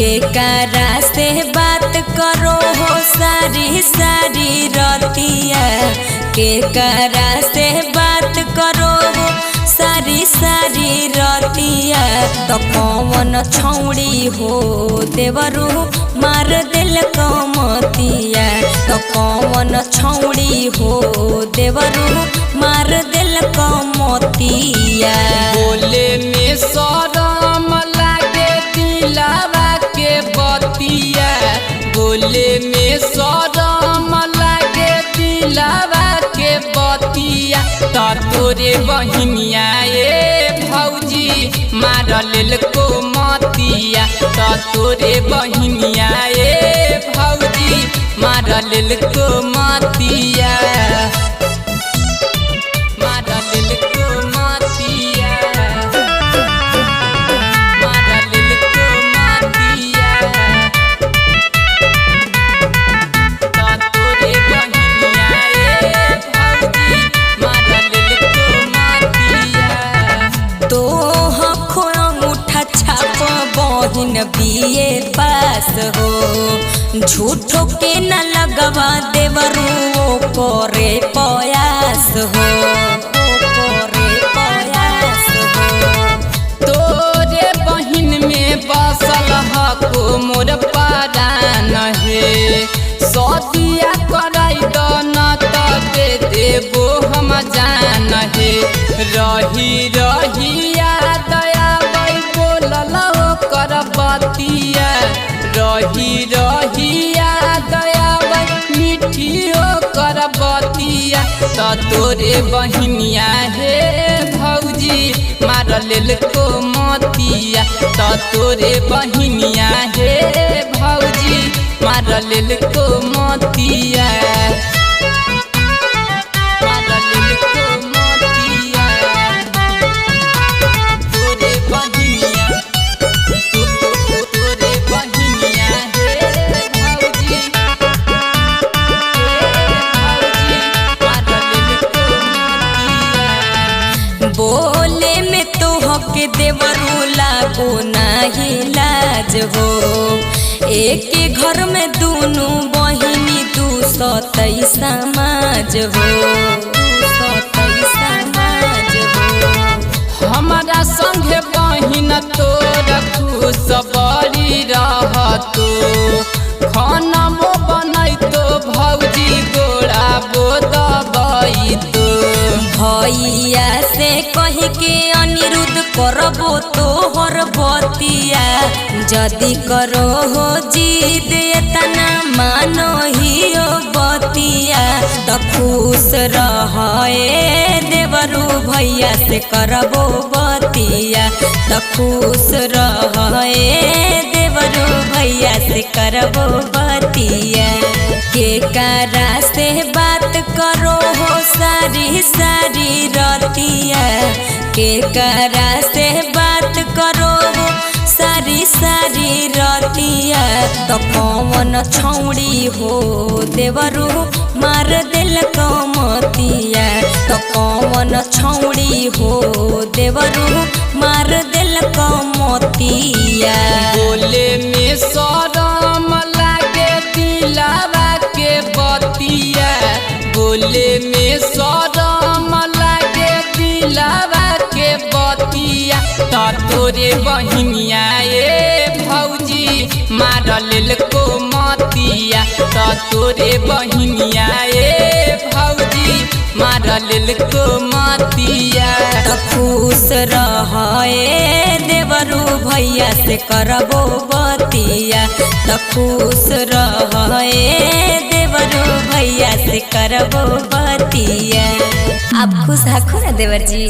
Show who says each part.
Speaker 1: के करा से बात करो हो सारी सारी रतिया, के करा से बात करो हो सारी सारी रतिया। तो कौन छौड़ी हो देवरू मार दिल कमतिया, तो कौन छौड़ी हो देवरू मार दिल कमतिया।
Speaker 2: बोले में शरम लागे दिलावा के बतिया, बोले में शरम लागे दिलावा के बतिया। तो तोरे बहिनिया ए भौजी मार लेल को मतिया, तो तोरे बहिनिया ए भौजी मार लेल को मतिया, मार लेल को मतिया, मार लेल को मतिया। तो तोरे बहिनिया ए भौजी मार लेल को मतिया।
Speaker 1: तो हखो अंगूठा छाप बहिन बीए पास हो, झूठो के न लगवा देवरू ओ करे प्रयास हो, ओ करे प्रयास हो।
Speaker 2: तोरे बहिन में बसल हको मोर परान हे, सदिया कराई दो न तो दे देबो हम जान हे। रही रही याद आबै बोलल कर बतिया, रही रही याद आबै मिठियो कर बतिया। तो तोरे बहिनिया हे भौजी मार लेल को मतिया, तो तोरे बहिनिया हे भौजी मार लेल को मतिया, मार लेल को मतिया। तोरे बहिनिया तोरे बहिनिया हे भौजी,
Speaker 1: बोले में तो हके देवरू लागो नाही लाज हो। एक घर में दोनों बहिनी 223 समाज हो, 223 समाज हो।
Speaker 2: हमारा संगे बहिन तोर खुश बड़ी रहतो, खाना वो बनैतो भौजी गोड़ा बो दबैतो।
Speaker 1: भैया से कही के अनिरुद्ध करबो तोहर बतिया, जदि करो हो जिद एतना मानो हियो बतिया। तो खुश रहे देवरू भैया से करबो बतिया, तो खुश रहे देवरू भैया से करबो बतिया। के करा से बात करो हो सारी सारी रतिया, के करा से बात करो हो सारी सारी रतिया। तो कौन छौड़ी हो देवरू मार दिल कमतिया, तो कौन छौड़ी हो देवरू मार दिल कमतिया।
Speaker 2: बोले में शरम लागे दिलावा के बतिया, बोले में शरम लागे दिलावा के बतिया। तो तोरे बहिनिया ए भौजी मार लेल को मतिया, तो तोरे बहिनिया ए भौजी मार लेल को मतिया।
Speaker 1: तो खुश रहे देवरू भैया से करबो बतिया, तो खुश रहे देवरू भैया से करबो बतिया। आप खुश हखो ना देवर जी।